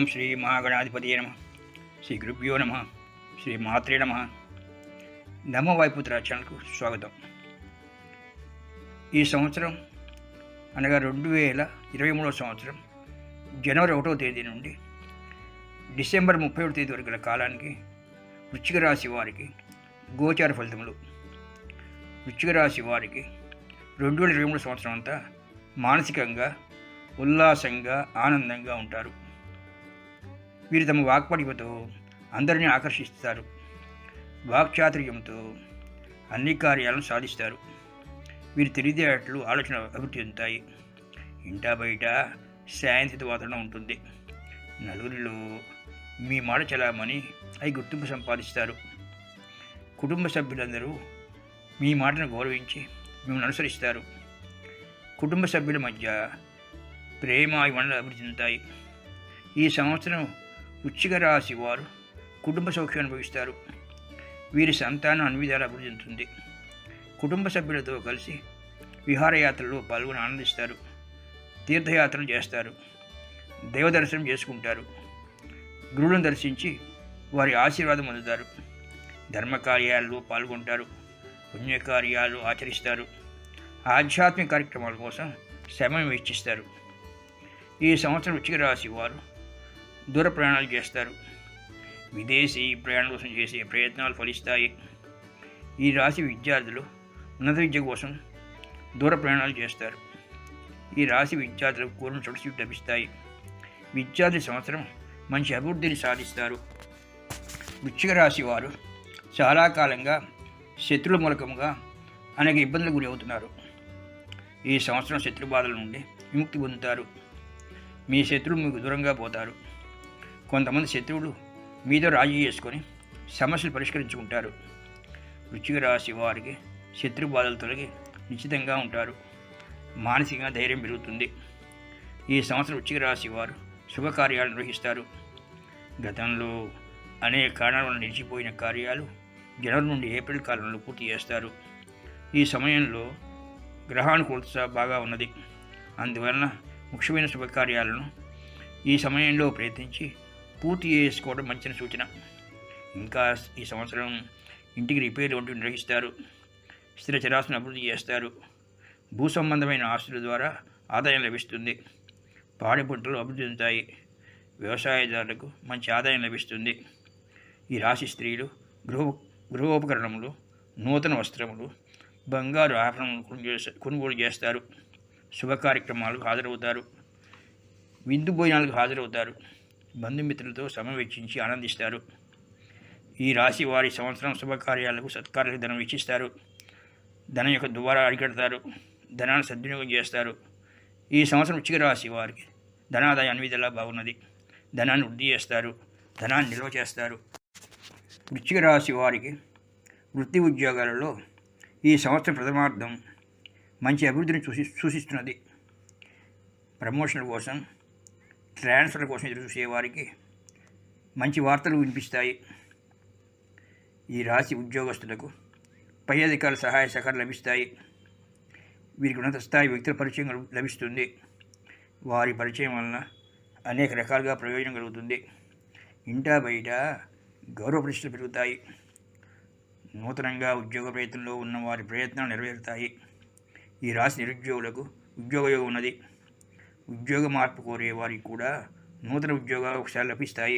ఓం శ్రీ మహాగణాధిపతియే నమః. శ్రీ గురుభ్యో నమః. శ్రీ మాత్రే నమః. నమో వాయుపుత్ర ఛానల్కు స్వాగతం. ఈ సంవత్సరం అనగా 2023 సంవత్సరం జనవరి 1వ తేదీ నుండి డిసెంబర్ 31వ తేదీ వరకు గల కాలానికి వృశ్చిక రాశి వారికి గోచార ఫలితములు. వృశ్చిక రాశి వారికి 2023 సంవత్సరం అంతా మానసికంగా ఉల్లాసంగా ఆనందంగా ఉంటారు. వీరు తమ వాక్పటిమతో అందరినీ ఆకర్షిస్తారు. వాక్చాతుర్యంతో అన్ని కార్యాలను సాధిస్తారు. వీరు తెలివితేటలు ఆలోచన అభివృద్ధి చెందుతాయి. ఇంటా బయట శాంతిత వాతావరణం ఉంటుంది. నలుగురిలో మీ మాట చలామని అవి గుర్తింపు సంపాదిస్తారు. కుటుంబ సభ్యులందరూ మీ మాటను గౌరవించి మిమ్మల్ని అనుసరిస్తారు. కుటుంబ సభ్యుల మధ్య ప్రేమ ఇవన్నీ అభివృద్ధి చెందుతాయి. ఈ సంవత్సరం వృశ్చిక రాశి వారు కుటుంబ సౌఖ్యం అనుభవిస్తారు. వీరి సంతానం అన్ని విధాలు అభివృద్ధి చెందుతుంది. కుటుంబ సభ్యులతో కలిసి విహారయాత్రలో పాల్గొని ఆనందిస్తారు. తీర్థయాత్రలు చేస్తారు. దైవ దర్శనం చేసుకుంటారు. గురువులను దర్శించి వారి ఆశీర్వాదం పొందుతారు. ధర్మకార్యాల్లో పాల్గొంటారు. పుణ్యకార్యాలు ఆచరిస్తారు. ఆధ్యాత్మిక కార్యక్రమాల కోసం సమయం వెచ్చిస్తారు. ఈ సంవత్సరం వృశ్చిక రాశి వారు దూర ప్రయాణాలు చేస్తారు. విదేశీ ప్రయాణం కోసం చేసే ప్రయత్నాలు ఫలిస్తాయి. ఈ రాశి విద్యార్థులు ఉన్నత విద్య కోసం దూర ప్రయాణాలు చేస్తారు. ఈ రాశి విద్యార్థులకు కోరిన చోటు లభిస్తాయి. విద్యార్థి సంవత్సరం మంచి అభివృద్ధిని సాధిస్తారు. వృశ్చిక రాశి వారు చాలా కాలంగా శత్రుల మూలకంగా అనేక ఇబ్బందులకు గురి అవుతున్నారు. ఈ సంవత్సరం శత్రు బాధల నుండి విముక్తి పొందుతారు. మీ శత్రువులు మీకు దూరంగా పోతారు. కొంతమంది శత్రువులు మీతో రాజీ చేసుకొని సమస్యలు పరిష్కరించుకుంటారు. వృశ్చిక రాశి వారికి శత్రు బాధలు తొలగి నిశ్చితంగా ఉంటారు. మానసికంగా ధైర్యం పెరుగుతుంది. ఈ సంవత్సరం వృశ్చిక రాశి వారు శుభకార్యాలు నిర్వహిస్తారు. గతంలో అనేక కారణాల వల్ల నిలిచిపోయిన కార్యాలు జనవరి నుండి ఏప్రిల్ కాలంలో పూర్తి చేస్తారు. ఈ సమయంలో గ్రహానుకూలత బాగా ఉన్నది. అందువలన ముఖ్యమైన శుభకార్యాలను ఈ సమయంలో ప్రయత్నించి పూర్తి చేసుకోవడం మంచి సూచన. ఇంకా ఈ సంవత్సరం ఇంటికి రిపేర్లు వంటివి నిర్వహిస్తారు. స్థిర చరాస్తులను అభివృద్ధి చేస్తారు. భూ సంబంధమైన ఆస్తుల ద్వారా ఆదాయం లభిస్తుంది. పాడి పంటలు అభివృద్ధి చెందుతాయి. వ్యవసాయదారులకు మంచి ఆదాయం లభిస్తుంది. ఈ రాశి స్త్రీలు గృహోపకరణములు, నూతన వస్త్రములు, బంగారు ఆభరణములు కొనుగోలు చేస్తారు. శుభ కార్యక్రమాలకు హాజరవుతారు. విందు భోజనాలకు హాజరవుతారు. బంధుమిత్రులతో సమయం వెచ్చించి ఆనందిస్తారు. ఈ రాశి వారి సంవత్సరం శుభకార్యాలకు సత్కార్యాలకు ధనం వెచ్చిస్తారు. ధనం యొక్క ద్వారా అరికడతారు. ధనాన్ని సద్వినియోగం చేస్తారు. ఈ సంవత్సరం వృశ్చిక రాశి వారికి ధనాదాయం అన్ని విధాలా బాగున్నది. ధనాన్ని వృద్ధి చేస్తారు. ధనాన్ని నిల్వ చేస్తారు. వృశ్చిక రాశి వారికి వృత్తి ఉద్యోగాలలో ఈ సంవత్సరం ప్రథమార్థం మంచి అభివృద్ధిని సూచిస్తున్నది. ప్రమోషన్ల కోసం, ట్రాన్స్ఫర్ కోసం ఎదురు చూసేవారికి మంచి వార్తలు వినిపిస్తాయి. ఈ రాశి ఉద్యోగస్తులకు పై అధికారుల సహాయ సహకారం లభిస్తాయి. వీరికి ఉన్నత స్థాయి వ్యక్తుల పరిచయం లభిస్తుంది. వారి పరిచయం వలన అనేక రకాలుగా ప్రయోజనం కలుగుతుంది. ఇంటా బయట గౌరవ ప్రతిష్టలు పెరుగుతాయి. నూతనంగా ఉద్యోగ ప్రయత్నంలో ఉన్న వారి ప్రయత్నాలు నెరవేరుతాయి. ఈ రాశి నిరుద్యోగులకు ఉద్యోగయోగం ఉన్నది. ఉద్యోగ మార్పు కోరే వారికి కూడా నూతన ఉద్యోగ అవకాశాలు లభిస్తాయి.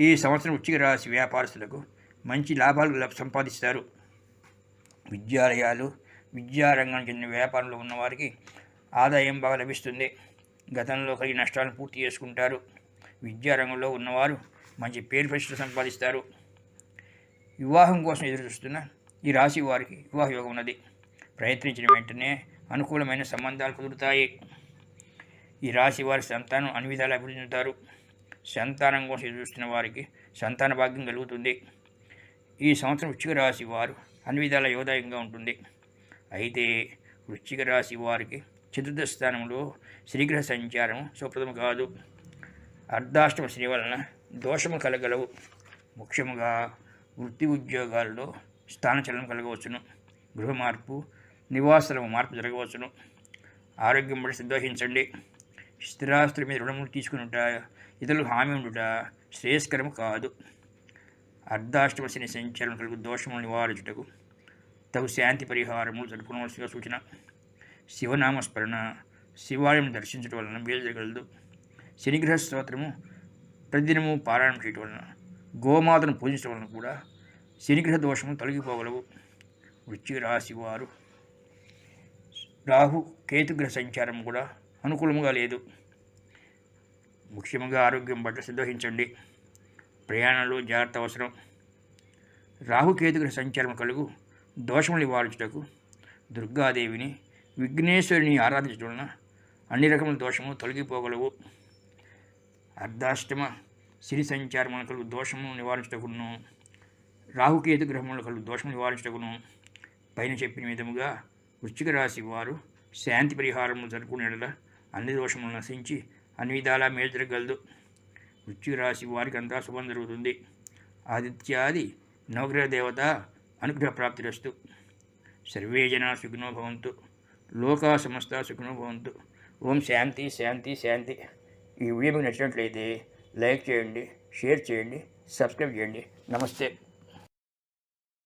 ఈ సంవత్సరం వృశ్చిక రాశి వ్యాపారస్తులకు మంచి లాభాలు సంపాదిస్తారు. విద్యాలయాలు, విద్యారంగానికి చెందిన వ్యాపారంలో ఉన్నవారికి ఆదాయం బాగా లభిస్తుంది. గతంలో కలిగిన నష్టాలను పూర్తి చేసుకుంటారు. విద్యారంగంలో ఉన్నవారు మంచి పేరు ప్రతిష్టలు సంపాదిస్తారు. వివాహం కోసం ఎదురు చూస్తున్న ఈ రాశి వారికి వివాహ యోగం ఉన్నది. ప్రయత్నించిన వెంటనే అనుకూలమైన సంబంధాలు కుదురుతాయి. ఈ రాశి వారి సంతానం అన్ని విధాలు అభివృద్ధి చెందుతారు. సంతానం కోసం ఎదురు చూస్తున్న వారికి సంతాన భాగ్యం కలుగుతుంది. ఈ సంవత్సరం వృశ్చిక రాశి వారు అన్ని విధాల యోగదాయకంగా ఉంటుంది. అయితే వృశ్చిక రాశి వారికి చతుర్థ స్థానంలో శ్రీగ్రహ సంచారం సుప్రదము కాదు. అర్ధాష్టమ శ్రీ వలన దోషము కలగలవు. ముఖ్యంగా వృత్తి ఉద్యోగాల్లో స్థానచలనం కలగవచ్చును. గృహ మార్పు, నివాస మార్పు జరగవచ్చును. ఆరోగ్యం పడి శ్రద్ధ వహించండి. స్థిరాస్తుల మీద రుణములు తీసుకునుట, ఇతరులకు హామీ ఉండుట శ్రేయస్కరము కాదు. అర్ధాష్టమ శని సంచారం కలుగు దోషములు నివారించుటకు తగు శాంతి పరిహారములు జరుపుకోవలసిన సూచన. శివనామస్మరణ, శివాలయం దర్శించడం వలన మేలు జరగలదు. శనిగ్రహ స్తోత్రము ప్రతిదినము పారాయణం చేయటం వలన, గోమాతను పూజించడం వలన కూడా శనిగ్రహ దోషము తొలగిపోగలవు. వృశ్చిక రాశి వారు రాహు కేతుగ్రహ సంచారం కూడా అనుకూలంగా లేదు. ముఖ్యంగా ఆరోగ్యం పట్ల శ్రద్ధ వహించండి. ప్రయాణాలు జాగ్రత్త అవసరం. రాహుకేతుగ్రహ సంచారం కలుగు దోషములు నివారించుటకు దుర్గాదేవిని, విఘ్నేశ్వరిని ఆరాధించడం వలన అన్ని రకముల దోషములు తొలగిపోగలవు. అర్ధాష్టమ శని సంచారముల కలుగు దోషములు నివారించుటకును, రాహుకేతు గ్రహముల కలుగు దోషములు నివారించుటకును పైన చెప్పిన విధముగా వృశ్చిక రాశి వారు శాంతి పరిహారములు జరుపుకునేలా అన్ని దోషములు నశించి అన్ని విధాలా మేలు జరగలదు. వృశ్చిక రాశి వారికి అంతా శుభం జరుగుతుంది. ఆదిత్యాది నవగ్రహ దేవత అనుగ్రహ ప్రాప్తిరస్తు. సర్వే జనా సుఖినో భవంతు, లోకా సమస్త సుఖినో భవంతు. ఓం శాంతి శాంతి శాంతి. ఈ వీడియో మీకు నచ్చినట్లయితే లైక్ చేయండి, షేర్ చేయండి, సబ్స్క్రైబ్ చేయండి. నమస్తే.